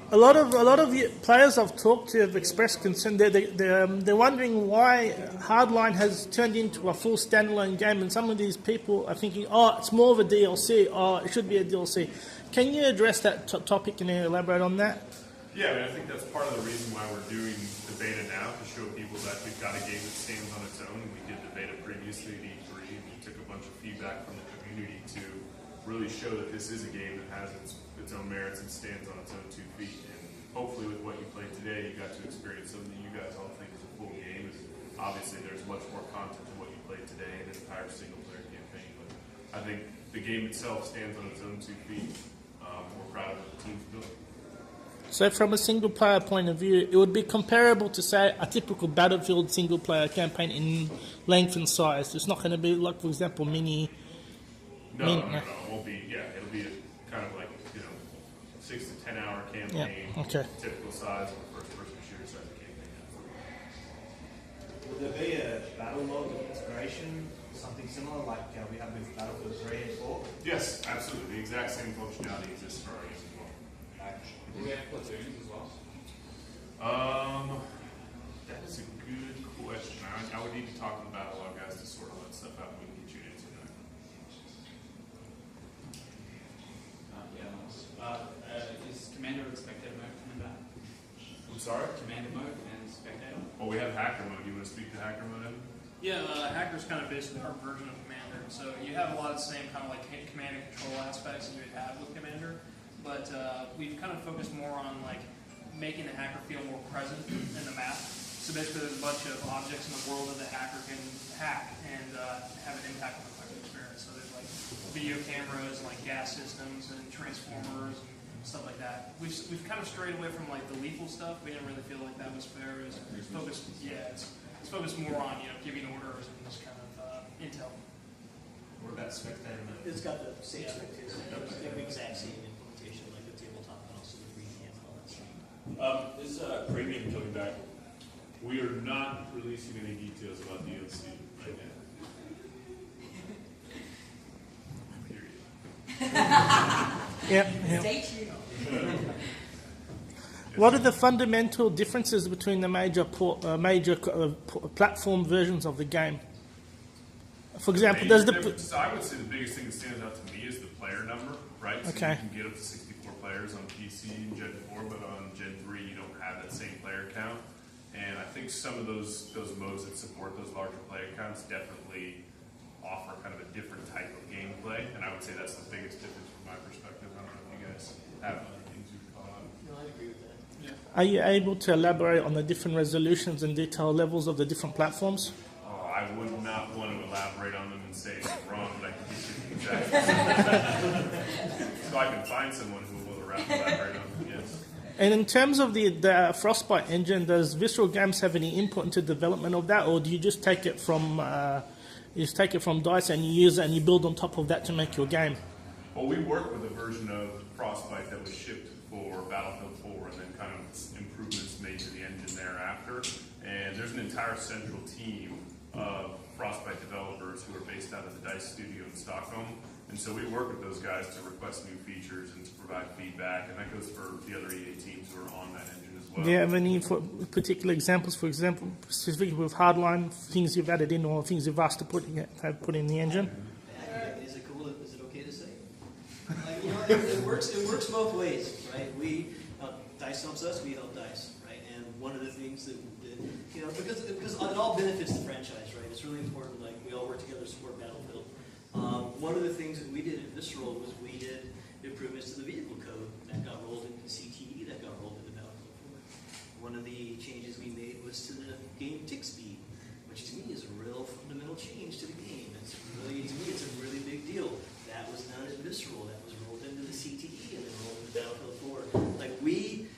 A lot of players I've talked to have expressed concern. They're wondering why Hardline has turned into a full standalone game, and some of these people are thinking, oh, it's more of a DLC, oh, it should be a DLC. Can you address that topic and elaborate on that? Yeah, I mean, I think that's part of the reason why we're doing the beta now, to show people that we've got a game that stands on its own. We did the beta previously at E3, and we took a bunch of feedback from the community to really show that this is a game that has its own merits and stands on its own 2 feet. And hopefully with what you played today, you got to experience something that you guys all think is a full game. And obviously there's much more content to what you played today in an entire single-player campaign. But I think the game itself stands on its own 2 feet. We're proud of what the team's built. So from a single-player point of view, it would be comparable to, say, a typical Battlefield single-player campaign in length and size. It's not going to be like, for example, mini... No, it won't be. Yeah, it'll be kind of like, 6 to 10 hour campaign. Yeah, okay. Typical size of a first-person shooter size of campaign. Will there be a battle mode inspiration, something similar like we have with Battlefield 3 and 4? Yes, absolutely. The exact same functionality exists for our games as well. Do we have platoons as well? That is a good question. I would need to talk to the battle log guys to sort all that stuff out. We can get you an answer to that. Is Commander and Spectator mode coming back? I'm sorry? Commander mode and Spectator? Well, we have Hacker mode. Do you want to speak to Hacker mode? Yeah, Hacker's kind of basically our version of Commander. So you have a lot of the same kind of like command and control aspects that you would have with Commander, but we've kind of focused more on like making the hacker feel more present in the map. So basically there's a bunch of objects in the world that the hacker can hack and have an impact on the player experience. So there's like video cameras and like gas systems and transformers and stuff like that. We've kind of strayed away from like the lethal stuff. We didn't really feel like that was fair. It's focused, it's focused more on giving orders and this kind of intel. What about Spectator mode? It's got the same spectator, the exact same implementation, like the tabletop, but also the free cam and all that stuff. Is Premium coming back? We are not releasing any details about DLC right now. Yeah. Stay tuned. What are the fundamental differences between the major platform versions of the game? For example, So I would say the biggest thing that stands out to me is the player number, right? So Okay. you can get up to 64 players on PC in Gen 4, but on Gen 3 you don't have that same player count. And I think some of those modes that support those larger player counts definitely offer kind of a different type of gameplay. And I would say that's the biggest difference from my perspective. I don't know if you guys have other things you would call out. No, I agree with that. Are you able to elaborate on the different resolutions and detail levels of the different platforms? Oh, I would not want to elaborate on them and say it's wrong, but I can get you the exact so I can find someone who will elaborate on them, yes. And in terms of the Frostbite engine, does Visceral Games have any input into development of that, or do you just take it from DICE and you use it and you build on top of that to make your game? Well, we worked with a version of Frostbite that was shipped for Battlefield 4 and then kind of improvements made to the engine thereafter. And there's an entire central team of Frostbite developers who are based out of the DICE studio in Stockholm. And so we work with those guys to request new features and to provide feedback. And that goes for the other EA teams who are on that engine as well. Do you have any particular examples, for example, specifically with Hardline, things you've added in or things you've asked to have put in the engine? Is it cool? Is it okay to say? Like, it works both ways, right? DICE helps us, we help DICE, right? And one of the things that because it all benefits the franchise, right? It's really important. Like we all work together to support Battlefield. One of the things that we did at Visceral was we did improvements to the vehicle code that got rolled into CTE, that got rolled into Battlefield 4. One of the changes we made was to the game tick speed, which to me is a real fundamental change to the game. To me, it's a really big deal. That was done at Visceral. That was rolled into the CTE and then rolled into Battlefield 4. Like we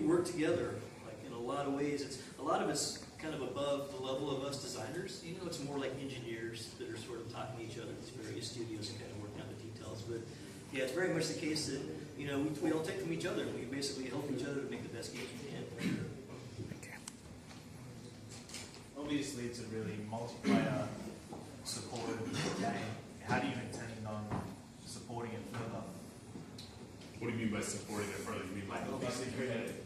work together. Like in a lot of ways, a lot of it's kind of above the level of us designers. It's more like engineers that are sort of talking to each other at these various studios and kind of working out the details. But yeah, it's very much the case that we all take from each other. We basically help each other to make the best games we can. For sure. Okay. Obviously, it's a really multiplayer supported game. How do you intend on supporting it further? What do you mean by supporting it further? You mean like Obviously competitive.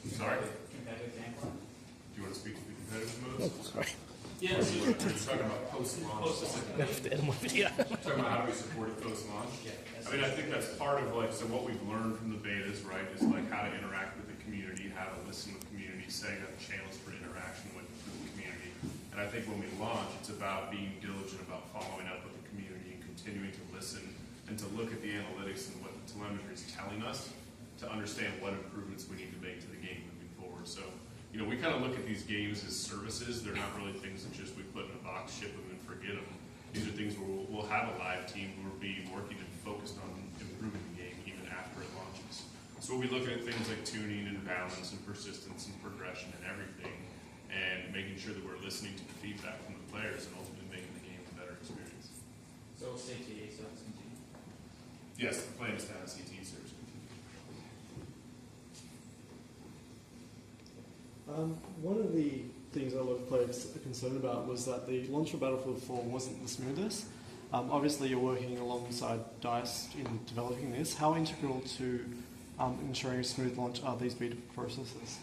sorry? Competitive Champlin. Do you want to speak to the competitive modes? Sorry. Yeah. You're talking about post-launch. Left the animal video. Talking about how do we support it post-launch? I mean, I think that's part of like, so what we've learned from the betas, right, is like how to interact with the community, how to listen with the community, setting up channels for interaction with the community. And I think when we launch, it's about being diligent about following up with the community and continuing to listen and to look at the analytics and what the telemetry is telling us to understand what improvements we need to make to the game moving forward. So, you know, we kind of look at these games as services. They're not really things that just we put in a box, ship them, and forget them. These are things where we'll have a live team who will be working and focused on improving the game even after it launches. So we'll be looking at things like tuning and balance and persistence and progression and everything, and making sure that we're listening to the feedback from the players and ultimately making the game a better experience. So CTE service continue. Yes, the plan is to have CT service. One of the things a lot of players are concerned about was that the launch of Battlefield 4 wasn't the smoothest. Obviously, you're working alongside DICE in developing this. How integral to ensuring a smooth launch are these beta processes?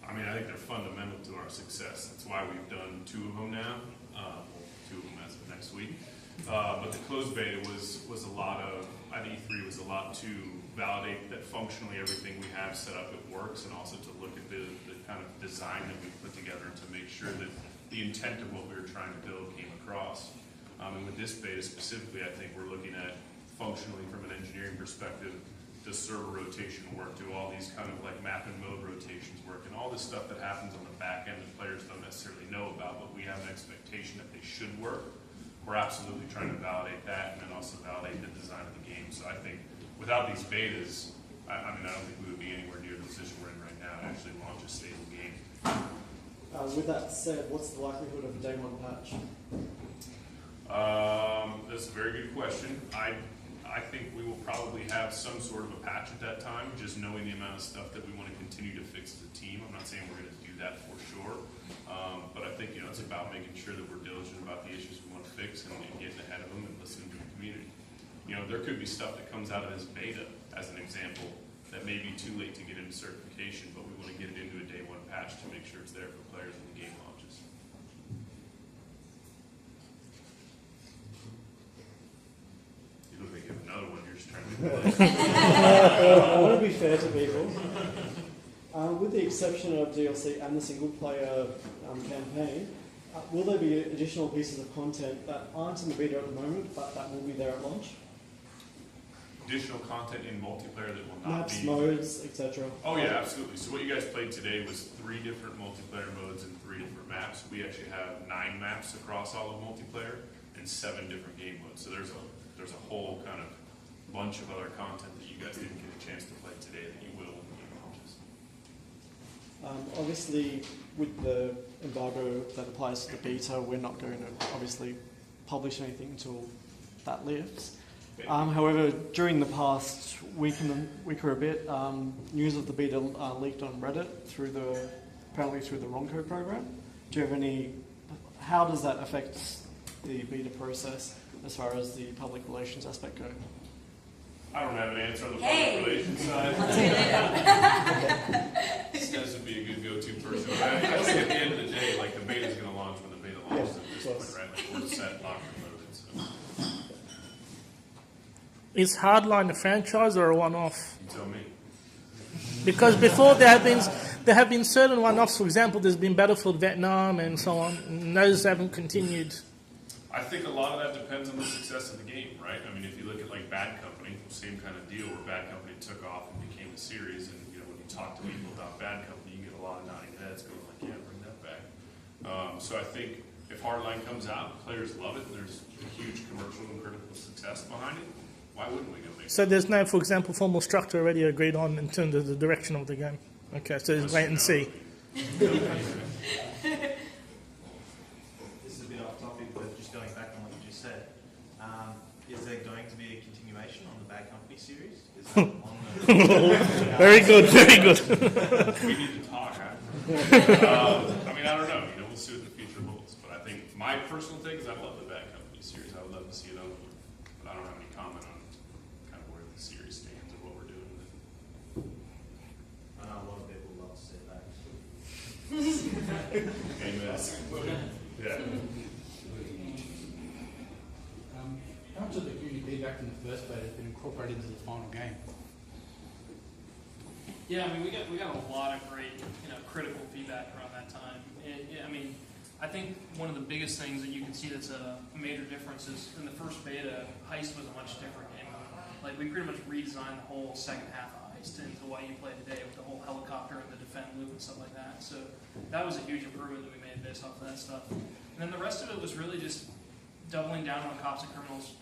I mean, I think they're fundamental to our success. That's why we've done 2 of them now. Well, 2 of them as of next week. But the closed beta was a lot of, I think E3 was a lot to validate that functionally everything we have set up, it works, and also to look at the kind of design that we put together to make sure that the intent of what we were trying to build came across. And with this beta specifically, I think we're looking at functionally from an engineering perspective, does server rotation work? Do all these kind of like map and mode rotations work? And all this stuff that happens on the back end that players don't necessarily know about, but we have an expectation that they should work. We're absolutely trying to validate that and then also validate the design of the game. So I think without these betas, I mean, I don't think we would be anywhere near the position we're in right now to actually launch a stable game. With that said, what's the likelihood of a day 1 patch? That's a very good question. I think we will probably have some sort of a patch at that time, just knowing the amount of stuff that we want to continue to fix as a team. I'm not saying we're going to do that for sure, but I think, you know, it's about making sure that we're diligent about the issues we want to fix and getting ahead of them and listening to the community. You know, there could be stuff that comes out of this beta, as an example, that may be too late to get into certification, but we want to get it into a day 1 patch to make sure it's there for players when the game launches. You look like you have another one. You're just trying to I want to be fair to people. With the exception of DLC and the single-player campaign, will there be additional pieces of content that aren't in the beta at the moment, but that will be there at launch? additional content in multiplayer that will not Maps, be... modes, etc. Oh yeah, absolutely. So what you guys played today was 3 different multiplayer modes and 3 different maps. We actually have 9 maps across all of multiplayer and 7 different game modes. So there's a whole kind of bunch of other content that you guys didn't get a chance to play today that you will when the game launches. Obviously, with the embargo that applies to the beta, we're not going to obviously publish anything until that lifts. However, during the past week or a bit, news of the beta leaked on Reddit apparently through the Ronco program. Do you have any? How does that affect the beta process as far as the public relations aspect go? I don't have an answer on the public relations side. This guys would be a good go-to person. But I think at the end of the day, like the beta is going to launch when the beta launches at this point, right? Like we're set, locked, and loaded. So. Is Hardline a franchise or a one-off? You tell me. Because before there have been certain one-offs. For example, there's been Battlefield Vietnam and so on, and those haven't continued. I think a lot of that depends on the success of the game, right? I mean, if you look at like Bad Company, same kind of deal where Bad Company took off and became a series, and you know when you talk to people about Bad Company, you get a lot of nodding heads going like, yeah, bring that back. So I think if Hardline comes out, players love it, and there's a huge commercial and critical success behind it, why wouldn't we go make it? So there's no, for example, formal structure already agreed on in terms of the direction of the game. Okay, so just wait and see. This is a bit off topic, but just going back on what you just said, is there going to be a continuation on the Bad Company series? Is that on the... Very good, very good. We need to talk after. I mean, I don't know. You know, we'll see what the future holds. But I think my personal take is I love the Bad Company series. I would love to see it over. But I don't have any comment on kind of where the series stands. Amen. Yeah. How much of the community feedback from the first beta has been incorporated into the final game? Yeah, I mean, we got a lot of great, critical feedback around that time. I think one of the biggest things that you can see that's a major difference is in the first beta, Heist was a much different game. Like, we pretty much redesigned the whole second half of Heist into what you play today with the whole helicopter and the defend loop and stuff like that. So that was a huge improvement that we made based off of that stuff. And then the rest of it was really just doubling down on Cops and Criminals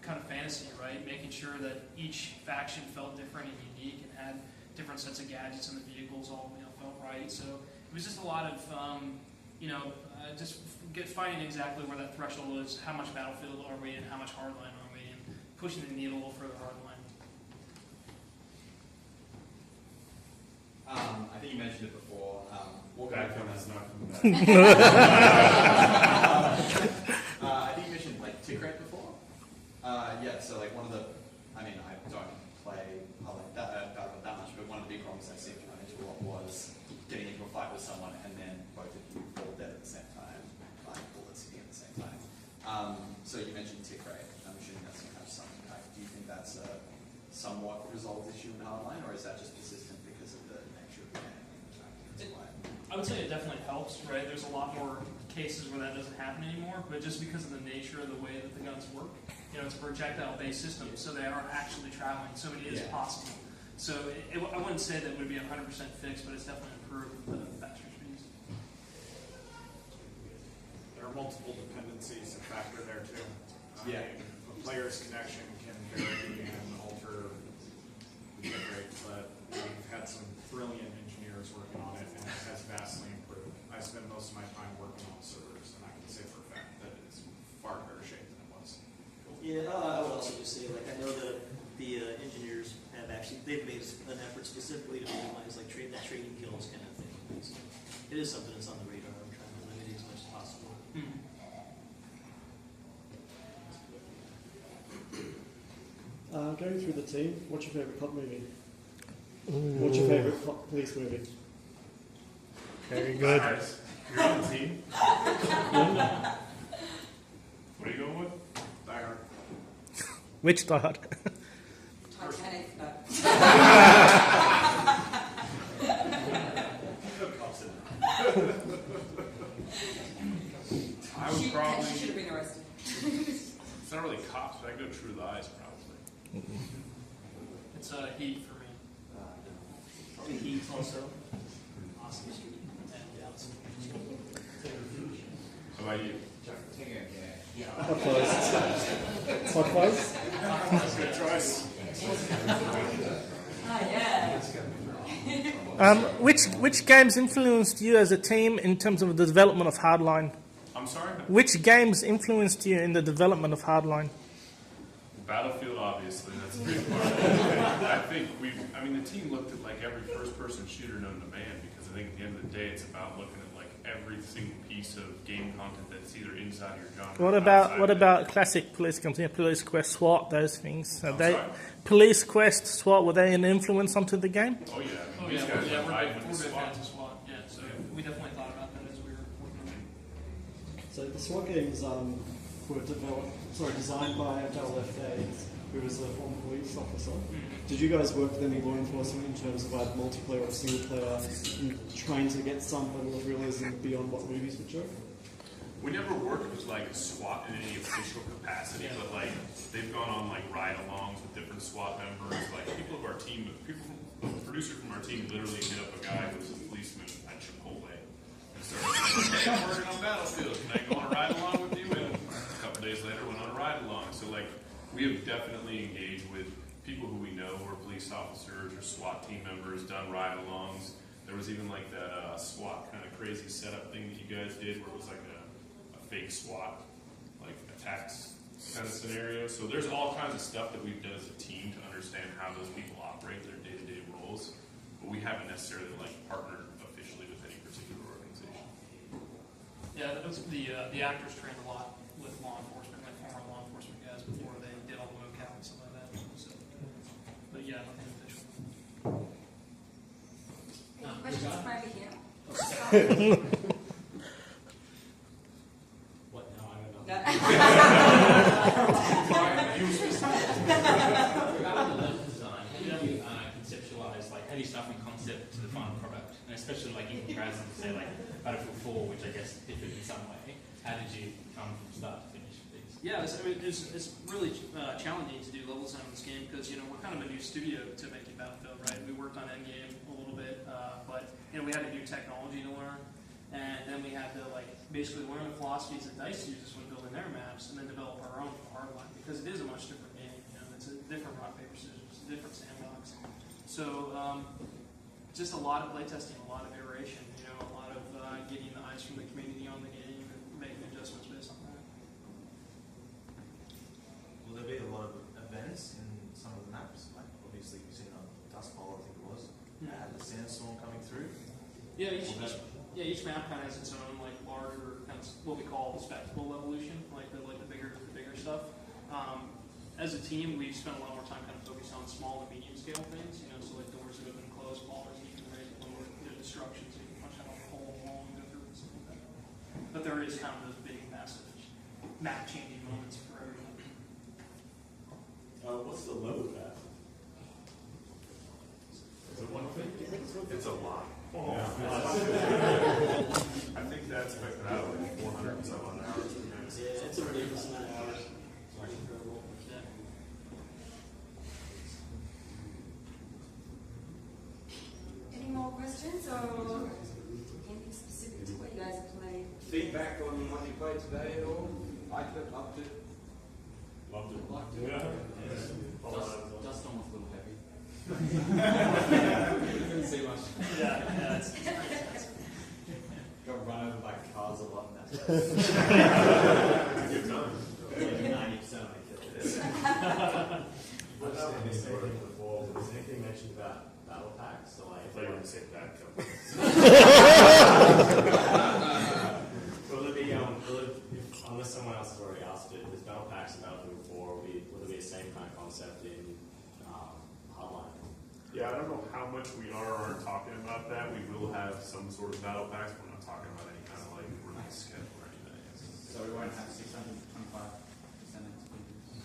kind of fantasy, right? Making sure that each faction felt different and unique and had different sets of gadgets and the vehicles all felt right. So it was just a lot of finding exactly where that threshold is, how much Battlefield are we in, how much Hardline are we in, pushing the needle a little further Hardline. I think you mentioned it before. That is not coming back. I think you mentioned like tick rate before. Yeah, so like one of the, I don't play that much, but one of the big problems I see run into a lot was getting into a fight with someone and then both of you fall dead at the same time, like bullets hitting at the same time. So you mentioned tick rate. I'm assuming that's going to have some impact. Do you think that's a somewhat resolved issue in Hardline, or is that just persistent because of the nature of the game? I would say it definitely helps, right? There's a lot more cases where that doesn't happen anymore, but just because of the nature of the way that the guns work, it's a projectile-based system, so they are actually traveling, so it is possible. So I wouldn't say that it would be 100% fixed, but it's definitely improved with the faster speeds. There are multiple dependencies to factor there too. A player's connection can vary and alter the tick rate, but we've had some brilliant engineers working on it, and it has vastly improved. I spend most of my time working on servers, and I can say for a fact that it's far better shape than it was. Yeah, I would also just say, I know that the engineers have they've made an effort specifically to minimize trading kills kind of thing. So it is something that's on the radar. I'm trying to limit it as much as possible. Going through the team, what's your favourite cop movie? What's your favourite police movie? Very good. You're on the team. What are you going with? Die Hard. Which Die Hard? Titanic. No. I would She probably. should have been arrested. It's not really cops, but I go True Lies probably. It's Heat for me. Probably Heat also. Awesome. How about you? Hot Fuzz. Hot Fuzz? Good choice. Ah, yeah. Which games influenced you as a team in terms of the development of Hardline? I'm sorry? Which games influenced you in the development of Hardline? Battlefield, obviously, that's a big part of it. I think the team looked at every first-person shooter known to man, because I think at the end of the day, it's about looking at every single piece of game content that's either inside of your genre. What about classic police games? Police Quest, SWAT, those things? Sorry? Police Quest, SWAT, were they an influence onto the game? Oh yeah, We're these guys big are riding with the SWAT. fans of SWAT. Yeah, so we definitely thought about that as we were working on it. So the SWAT games were designed by Adele F.A., who was a former police officer. Did you guys work with any law enforcement in terms of multiplayer or single player, in trying to get some level of realism beyond what movies would show? We never worked with SWAT in any official capacity, but they've gone on ride-alongs with different SWAT members. Producers from our team literally hit up a guy who was a policeman at Chipotle and started saying, "Hey, I'm working on Battlefield. Can I go on a ride-along with you?" And a couple days later, went on a ride-along. So we have definitely engaged with people who we know who are police officers or SWAT team members, done ride-alongs. There was even that SWAT kind of crazy setup thing that you guys did where it was a fake SWAT, attacks kind of scenario. So there's all kinds of stuff that we've done as a team to understand how those people operate their day-to-day roles, but we haven't necessarily partnered officially with any particular organization. Yeah, that was the actors trained a lot with law enforcement, former law enforcement guys before they did all the mocap and stuff like that. So, but yeah, nothing official. Any questions from over here? heavy stuff in concept to the final product, and especially like in comparison to say like Battlefield 4, which I guess differed in some way. How did you come from start to finish with these? Yeah, it's really challenging to do level design on this game because we're kind of a new studio to making Battlefield, right? We worked on Endgame a little bit, but we had a new technology to learn, and then we had to basically learn the philosophies that DICE uses when building their maps, and then develop our own for Hardline because it is a much different game. It's a different rock paper scissors, it's a different sandbox. So just a lot of playtesting, a lot of iteration, a lot of getting the eyes from the community on the game and making adjustments based on that. Will there be a lot of events in some of the maps? Like obviously you've seen on Dust Bowl, I think it was, had the sandstorm coming through. Yeah, each map kind of has its own larger kind of what we call spectacle evolution, like the bigger stuff. As a team, we've spent a lot more time kind of focused on small and medium scale things. So like doors that open and close, ballers you can raise, lower destructions, so you can punch out a whole wall and go through and stuff like that. But there is kind of those big, massive, map changing moments for everyone. What's the load of that? Is it 150? It's a lot. Oh, yeah. I think that's expected out like 400 and some odd hours. Yeah, it's a ridiculous amount of hours. It's incredible. Yeah. Any more questions or anything specific to what you guys have played? Feedback on what you played today at all? Liked it, loved it? Loved it. Liked it? Yeah. Dust on was a little heavy. Couldn't see much. Yeah, it's Got run over by cars a lot in that. Good time. 90% of my kills. What about when you spoke before, was anything mentioned about battle packs? So I thought you were going to say bad company. Will it be, unless someone else has already asked it, there's battle packs in Battlefield 4, will it be the same kind of concept in Hardline? Yeah, I don't know how much we are talking about that. We will have some sort of battle packs. We're not talking about any kind of release schedule or anything. So we won't have 625%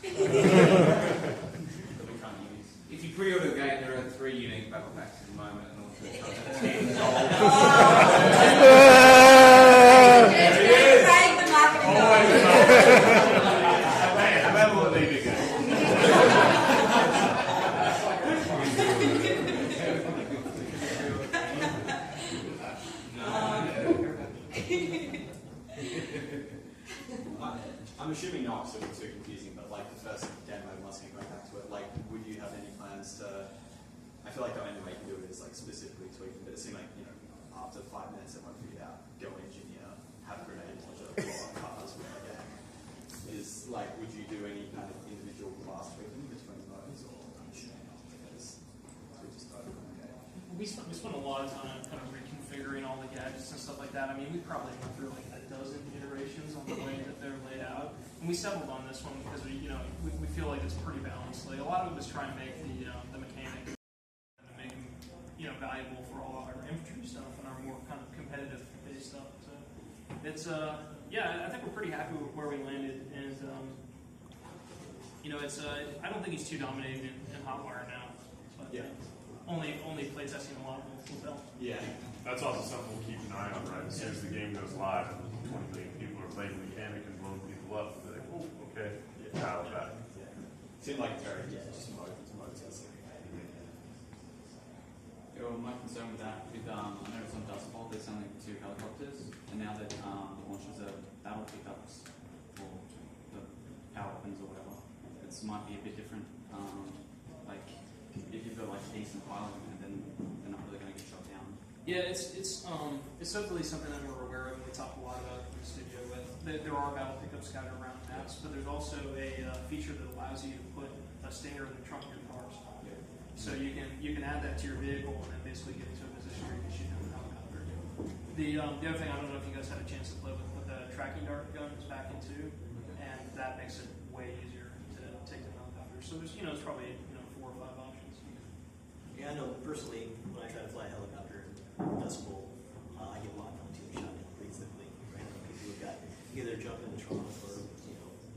that we can't use. If you pre-order the game, there are 3 unique battle packs at the moment, and also I'm assuming not, so it's too confusing, but the first demo, once again going back to it, would you have any plans to, I feel like the only way you can do it is specifically tweaking, but it seemed like, after 5 minutes everyone figured out, go engineer, have a grenade launcher, blow up cars, win a game. Is, would you do any kind of individual class tweaking between those, or I'm assuming not, because we just don't okay. we spent a lot of time kind of reconfiguring all the gadgets and stuff like that. I mean, we probably went through a dozen iterations on the way that they're laid out, and we settled on this one because we feel like it's pretty balanced. A lot of it was trying to make the mechanics and to make them valuable for all our infantry stuff and our more kind of competitive based stuff. So it's I think we're pretty happy with where we landed, and it's I don't think he's too dominating in Hotwire now. But, only playtesting a lot of will help. Yeah. That's also something we'll keep an eye on, right? As soon as the game goes live and 20 million people are playing the mechanic and blowing people up, they're like, oh, okay, dial it back. Yeah. Seemed like it's very, just mode testing. My concern with that, I noticed on Dust Bowl there's only 2 helicopters, and now that the launchers are battle pickups for the power weapons or whatever, it might be a bit different. If you've got decent piloting, then they're not really going to get shot down. Yeah, it's certainly something that we're aware of and we talk a lot about in the studio with. There are battle pickups scattered around maps, but there's also a feature that allows you to put a stinger in the trunk of your cars. So you can add that to your vehicle and then basically get into a position where you can shoot down the helicopter. The other thing, I don't know if you guys had a chance to play with the tracking dart gun is back in 2, and that makes it way easier to take the helicopter. So there's there's probably 4 or 5 options. Yeah, I know personally, when I try to fly a helicopter in Dust Bowl, I get locked onto a shotgun pretty quickly. Random people who got either jump in the trunk or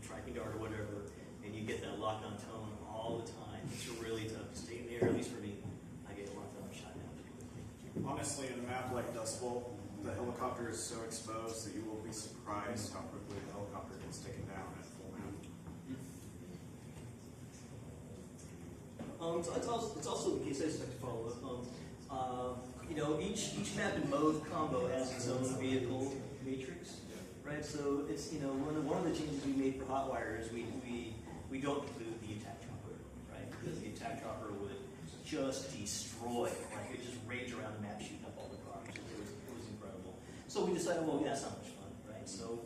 tracking dart or whatever, and you get that locked on tone all the time. It's really tough to stay in the air, at least for me. I get locked on a shotgun. Honestly, in a map like Dust Bowl, the helicopter is so exposed that you will be surprised how quickly the helicopter gets taken down at full map. So it's also the case, I expect to follow up. Each map and mode combo has its own vehicle matrix, right? So it's, one of the changes we made for Hotwire is we don't include the attack chopper, right? Because the attack chopper would just destroy, like it just rage around the map shooting up all the cars. It was incredible. So we decided, well, that's not much fun, right? So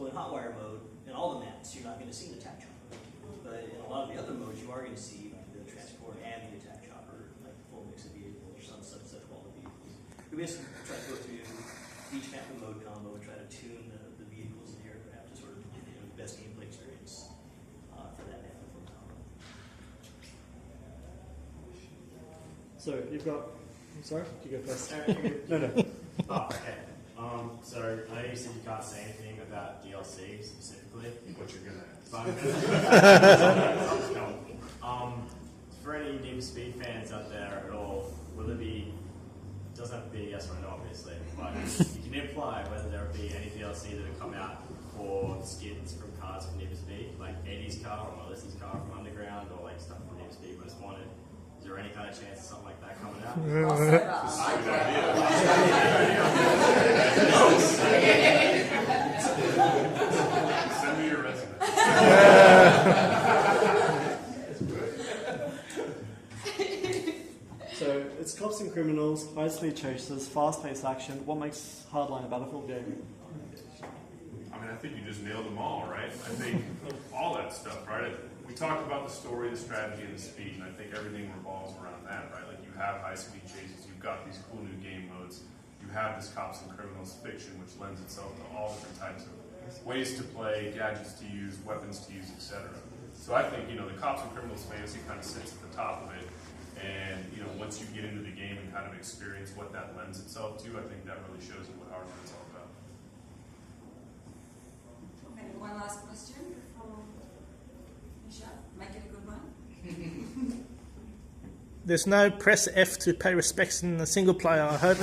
in Hotwire mode, in all the maps, you're not going to see an attack chopper. But in a lot of the other modes, you are going to see like the transport and the attack chopper, like the full mix of vehicles or some subset of all the vehicles. We basically try to go through each map and mode combo and try to tune the vehicles and the aircraft to sort of the best gameplay experience for that map and mode combo. So you've got. I'm sorry, you go first. No. Oh, okay. So I know you said you can't say anything about DLC specifically. What you're gonna for any Need for Speed fans out there at all, will it be? Doesn't have to be a yes or a no, obviously, but you can imply whether there will be any DLC that will come out for skins from cars from Need for Speed, like Eddie's car or Melissa's car from Underground, or like stuff from Need for Speed Most Wanted. Is there any kind of chance of something like that coming out? Send me your resume. So it's cops and criminals, high-speed chases, fast-paced action. What makes Hardline a Battlefield game? I mean, I think you just nailed them all, right? I think all that stuff, right? We talked about the story, the strategy, and the speed, and I think everything revolves around that, right? Like you have high-speed chases, you've got these cool new game modes, you have this cops and criminals fiction, which lends itself to all different types of ways to play, gadgets to use, weapons to use, etc. So I think, the cops and criminals fantasy kind of sits at the top of it. And, once you get into the game and kind of experience what that lends itself to, I think that really shows you what Hardline's all about. Okay, one last question before Misha. Make it a good one. There's no press F to pay respects in the single player, I hope.